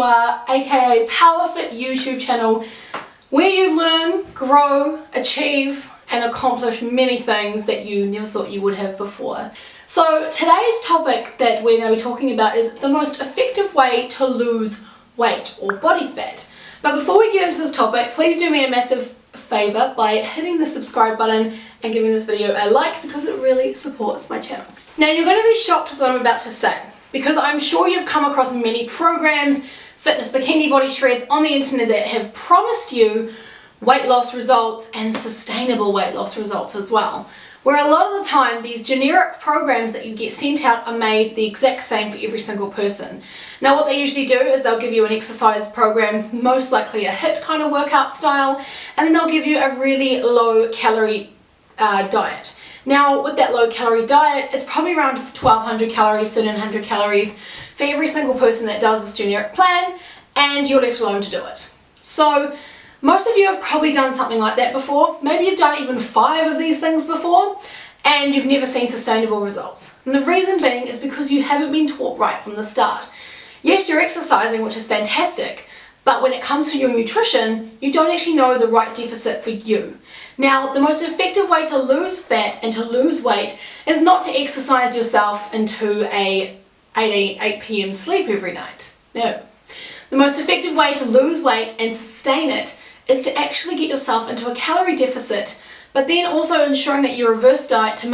Power, aka PowerFit YouTube channel, where you learn, grow, achieve and accomplish many things that you never thought you would have before. So today's topic that we're going to be talking about is the most effective way to lose weight or body fat. But before we get into this topic, please do me a massive favor by hitting the subscribe button and giving this video a like, because it really supports my channel. Now you're going to be shocked with what I'm about to say, because I'm sure you've come across many programs, fitness bikini body shreds on the internet that have promised you weight loss results and sustainable weight loss results as well, where a lot of the time these generic programs that you get sent out are made the exact same for every single person. Now what they usually do is they'll give you an exercise program, most likely a HIIT kind of workout style, and then they'll give you a really low calorie diet. Now with that low calorie diet, it's probably around 1200 calories, 1300 calories for every single person that does this generic plan, and you're left alone to do it. So most of you have probably done something like that before. Maybe you've done even 5 of these things before and you've never seen sustainable results. And the reason being is because you haven't been taught right from the start. Yes, you're exercising, which is fantastic, but when it comes to your nutrition, you don't actually know the right deficit for you. Now, the most effective way to lose fat and to lose weight is not to exercise yourself into a 8 p.m. sleep every night. No. The most effective way to lose weight and sustain it is to actually get yourself into a calorie deficit, but then also ensuring that you reverse diet to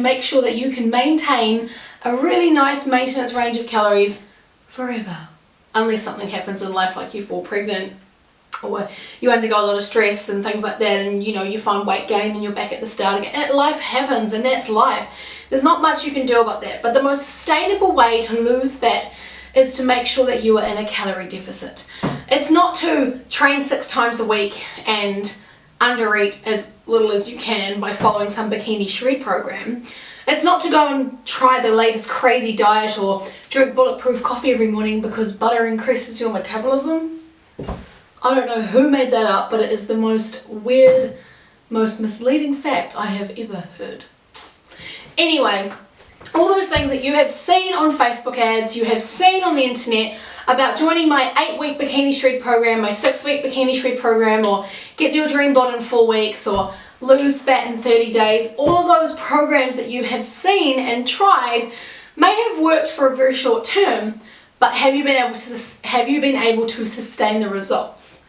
make sure that you can maintain a really nice maintenance range of calories forever. Unless something happens in life, like you fall pregnant or you undergo a lot of stress and things like that, and you find weight gain and you're back at the start again. And life happens, and that's life. There's not much you can do about that, but the most sustainable way to lose fat is to make sure that you are in a calorie deficit. It's not to train 6 times a week and undereat as little as you can by following some bikini shred program. It's not to go and try the latest crazy diet or drink bulletproof coffee every morning because butter increases your metabolism. I don't know who made that up, but it is the most weird, most misleading fact I have ever heard. Anyway, all those things that you have seen on Facebook ads, you have seen on the internet about joining my 8-week bikini shred program, my 6-week bikini shred program, or get your dream bod in 4 weeks, or lose fat in 30 days, all of those programs that you have seen and tried may have worked for a very short term, but have you been able to sustain the results?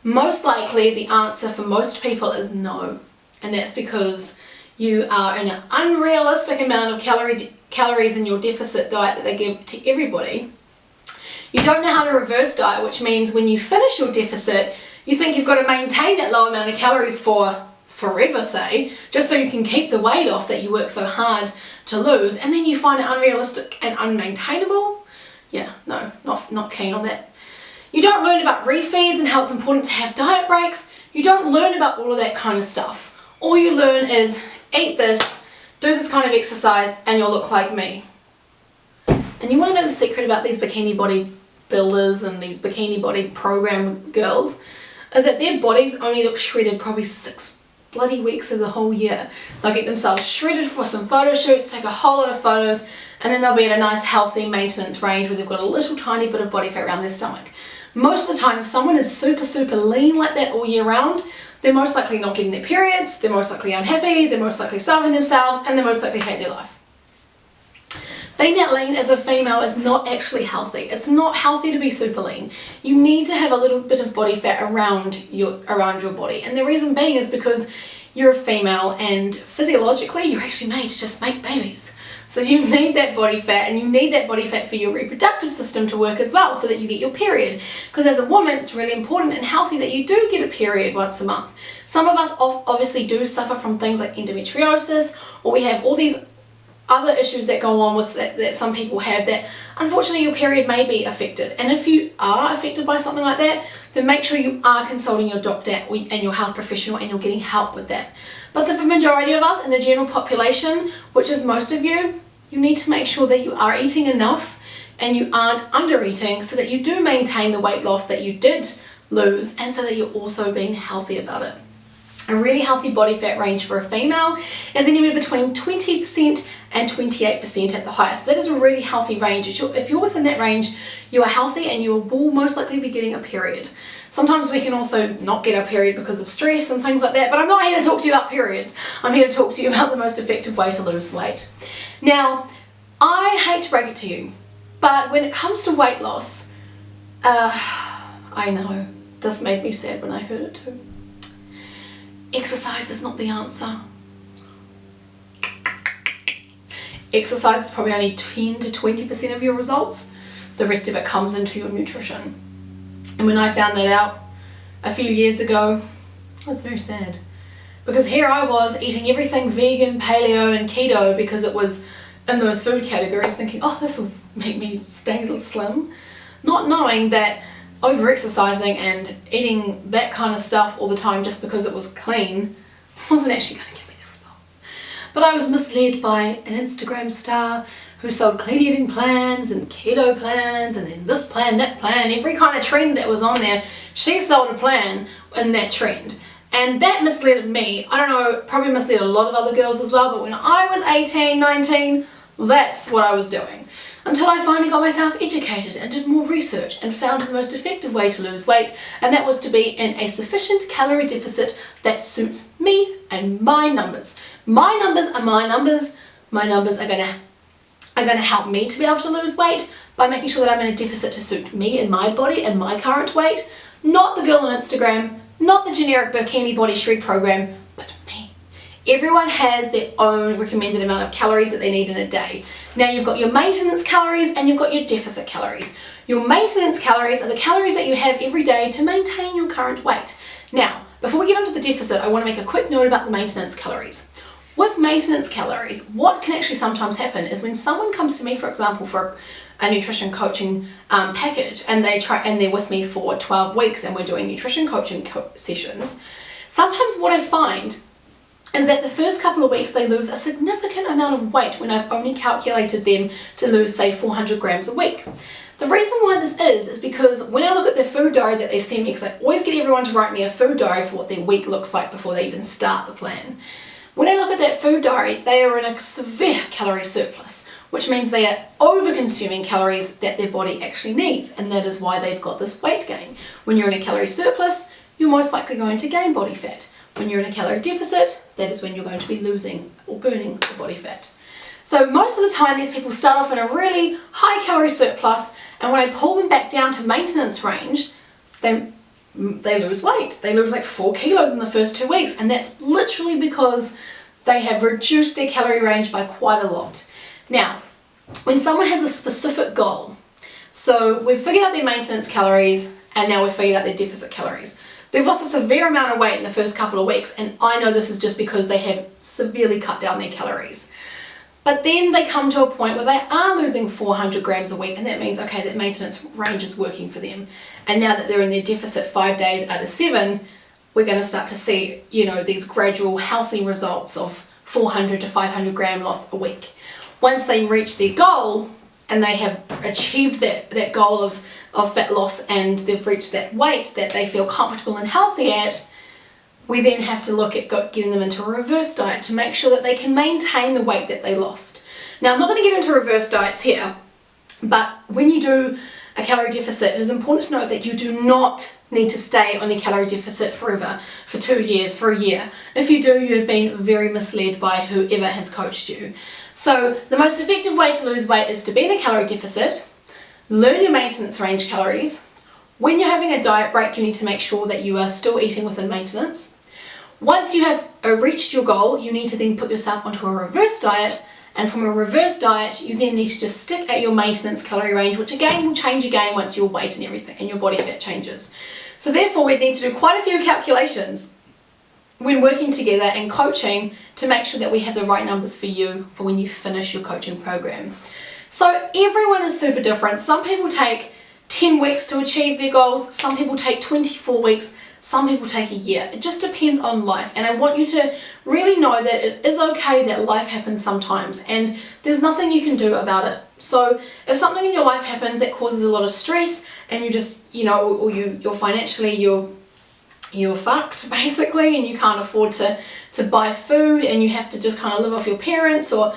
Most likely the answer for most people is no, and that's because you are in an unrealistic amount of calories in your deficit diet that they give to everybody. You don't know how to reverse diet, which means when you finish your deficit, you think you've got to maintain that low amount of calories for forever, say, just so you can keep the weight off that you work so hard to lose, and then you find it unrealistic and unmaintainable. Yeah, no, not keen on that. You don't learn about refeeds and how it's important to have diet breaks. You don't learn about all of that kind of stuff. All you learn is eat this, do this kind of exercise, and you'll look like me. And you want to know the secret about these bikini body builders and these bikini body program girls is that their bodies only look shredded probably 6 bloody weeks of the whole year. They'll get themselves shredded for some photo shoots, take a whole lot of photos, and then they'll be at a nice healthy maintenance range where they've got a little tiny bit of body fat around their stomach. Most of the time, if someone is super lean like that all year round, they're most likely not getting their periods, they're most likely unhappy, they're most likely starving themselves, and they most likely hate their life. Being that lean as a female is not actually healthy. It's not healthy to be super lean. You need to have a little bit of body fat around your body. And the reason being is because you're a female and physiologically you're actually made to just make babies. So you need that body fat, and you need that body fat for your reproductive system to work as well, so that you get your period. Because as a woman, it's really important and healthy that you do get a period once a month. Some of us obviously do suffer from things like endometriosis, or we have all these other issues that go on with that some people have, that unfortunately your period may be affected. And if you are affected by something like that, then make sure you are consulting your doctor and your health professional, and you're getting help with that. But the majority of us in the general population, which is most of you, you need to make sure that you are eating enough and you aren't under eating, so that you do maintain the weight loss that you did lose, and so that you're also being healthy about it. A really healthy body fat range for a female is anywhere between 20% and 28% at the highest. That is a really healthy range. If you're within that range, you are healthy and you will most likely be getting a period. Sometimes we can also not get a period because of stress and things like that, but I'm not here to talk to you about periods. I'm here to talk to you about the most effective way to lose weight. Now, I hate to break it to you, but when it comes to weight loss, I know, this made me sad when I heard it too. Exercise is not the answer. Exercise is probably only 10 to 20% of your results. The rest of it comes into your nutrition. And when I found that out a few years ago, I was very sad. Because here I was eating everything vegan, paleo and keto because it was in those food categories, thinking, oh, this will make me stay a little slim. Not knowing that over-exercising and eating that kind of stuff all the time just because it was clean wasn't actually going to give me the results. But I was misled by an Instagram star who sold clean eating plans and keto plans and then this plan, that plan, every kind of trend that was on there. She sold a plan in that trend. And that misled me. I don't know, probably misled a lot of other girls as well, but when I was 18, 19, that's what I was doing. Until I finally got myself educated and did more research and found the most effective way to lose weight, and that was to be in a sufficient calorie deficit that suits me and my numbers. My numbers are my numbers. My numbers are gonna help me to be able to lose weight by making sure that I'm in a deficit to suit me and my body and my current weight, not the girl on Instagram, not the generic bikini body shred program, but me. Everyone has their own recommended amount of calories that they need in a day. Now you've got your maintenance calories and you've got your deficit calories. Your maintenance calories are the calories that you have every day to maintain your current weight. Now, before we get onto the deficit, I want to make a quick note about the maintenance calories. With maintenance calories, what can actually sometimes happen is when someone comes to me, for example, for a nutrition coaching package, and they're with me for 12 weeks and we're doing nutrition coaching sessions, sometimes what I find is that the first couple of weeks they lose a significant amount of weight when I've only calculated them to lose, say, 400 grams a week. The reason why this is because when I look at the food diary that they send me, because I always get everyone to write me a food diary for what their week looks like before they even start the plan. When I look at that food diary, they are in a severe calorie surplus, which means they are over-consuming calories that their body actually needs, and that is why they've got this weight gain. When you're in a calorie surplus, you're most likely going to gain body fat. When you're in a calorie deficit, that is when you're going to be losing or burning the body fat. So most of the time these people start off in a really high calorie surplus, and when I pull them back down to maintenance range, they lose weight. They lose like 4 kilos in the first 2 weeks, and that's literally because they have reduced their calorie range by quite a lot. Now, when someone has a specific goal, so we've figured out their maintenance calories and now we've figured out their deficit calories. They've lost a severe amount of weight in the first couple of weeks, and I know this is just because they have severely cut down their calories. But then they come to a point where they are losing 400 grams a week, and that means, okay, that maintenance range is working for them. And now that they're in their deficit 5 days out of 7, we're going to start to see, these gradual healthy results of 400 to 500 gram loss a week. Once they reach their goal and they have achieved that goal of fat loss and they've reached that weight that they feel comfortable and healthy at, we then have to look at getting them into a reverse diet to make sure that they can maintain the weight that they lost. Now, I'm not going to get into reverse diets here, but when you do a calorie deficit, it is important to note that you do not need to stay on a calorie deficit forever, for 2 years, for a year. If you do, you have been very misled by whoever has coached you. So the most effective way to lose weight is to be in a calorie deficit, learn your maintenance range calories. When you're having a diet break, you need to make sure that you are still eating within maintenance. Once you have reached your goal, you need to then put yourself onto a reverse diet, and from a reverse diet, you then need to just stick at your maintenance calorie range, which again will change again once your weight and everything and your body fat changes. So therefore, we need to do quite a few calculations when working together and coaching to make sure that we have the right numbers for you for when you finish your coaching program. So everyone is super different. Some people take 10 weeks to achieve their goals, some people take 24 weeks, some people take a year. It just depends on life, and I want you to really know that it is okay that life happens sometimes and there's nothing you can do about it. So if something in your life happens that causes a lot of stress and you just, or you're financially, you're you're fucked basically, and you can't afford to buy food, and you have to just kind of live off your parents, or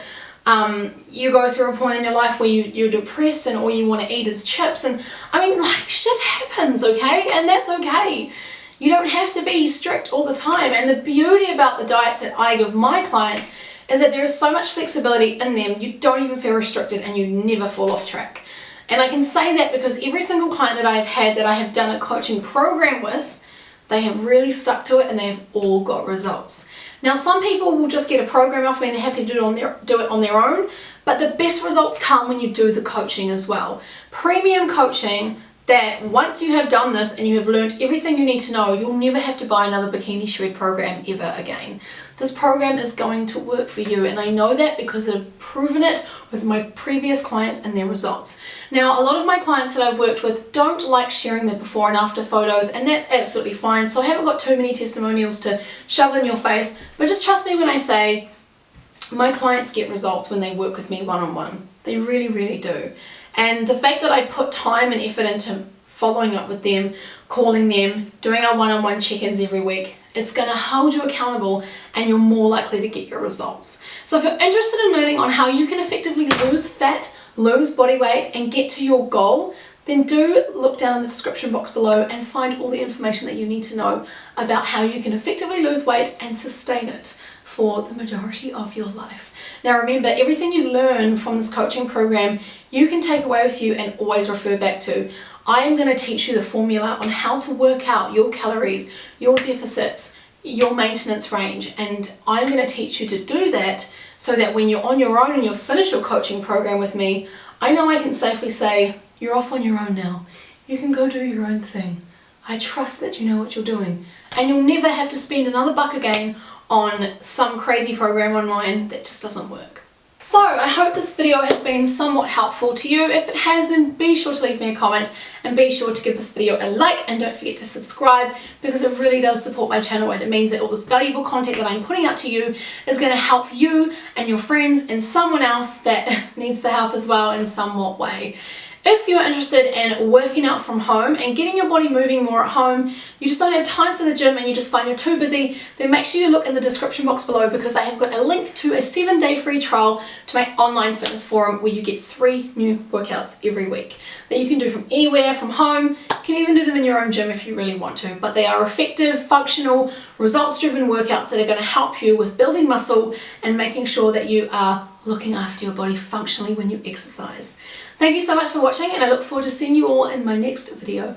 you go through a point in your life where you're depressed and all you want to eat is chips. And I mean, like, shit happens, okay? And that's okay. You don't have to be strict all the time. And the beauty about the diets that I give my clients is that there is so much flexibility in them. You don't even feel restricted, and you never fall off track. And I can say that because every single client that I've had that I have done a coaching program with, they have really stuck to it, and they've all got results. Now, some people will just get a program off me and they're happy to do it on their own, but the best results come when you do the coaching as well. Premium coaching, that once you have done this and you have learned everything you need to know, you'll never have to buy another Bikini Shred program ever again. This program is going to work for you, and I know that because I've proven it with my previous clients and their results. Now, a lot of my clients that I've worked with don't like sharing their before and after photos, and that's absolutely fine, so I haven't got too many testimonials to shove in your face, but just trust me when I say my clients get results when they work with me one-on-one. They really, really do. And the fact that I put time and effort into following up with them, calling them, doing our one-on-one check-ins every week, it's going to hold you accountable, and you're more likely to get your results. So if you're interested in learning on how you can effectively lose fat, lose body weight, and get to your goal, then do look down in the description box below and find all the information that you need to know about how you can effectively lose weight and sustain it for the majority of your life. Now remember, everything you learn from this coaching program, you can take away with you and always refer back to. I am going to teach you the formula on how to work out your calories, your deficits, your maintenance range, and I'm going to teach you to do that so that when you're on your own and you'll finish your coaching program with me, I know I can safely say, you're off on your own now. You can go do your own thing. I trust that you know what you're doing, and you'll never have to spend another buck again on some crazy program online that just doesn't work. So I hope this video has been somewhat helpful to you. If it has, then be sure to leave me a comment, and be sure to give this video a like, and don't forget to subscribe, because it really does support my channel, and it means that all this valuable content that I'm putting out to you is going to help you and your friends and someone else that needs the help as well in somewhat way. If you're interested in working out from home and getting your body moving more at home, you just don't have time for the gym and you just find you're too busy, then make sure you look in the description box below, because I have got a link to a 7-day free trial to my online fitness forum where you get 3 new workouts every week that you can do from anywhere, from home. You can even do them in your own gym if you really want to, but they are effective, functional, results-driven workouts that are going to help you with building muscle and making sure that you are looking after your body functionally when you exercise. Thank you so much for watching, and I look forward to seeing you all in my next video.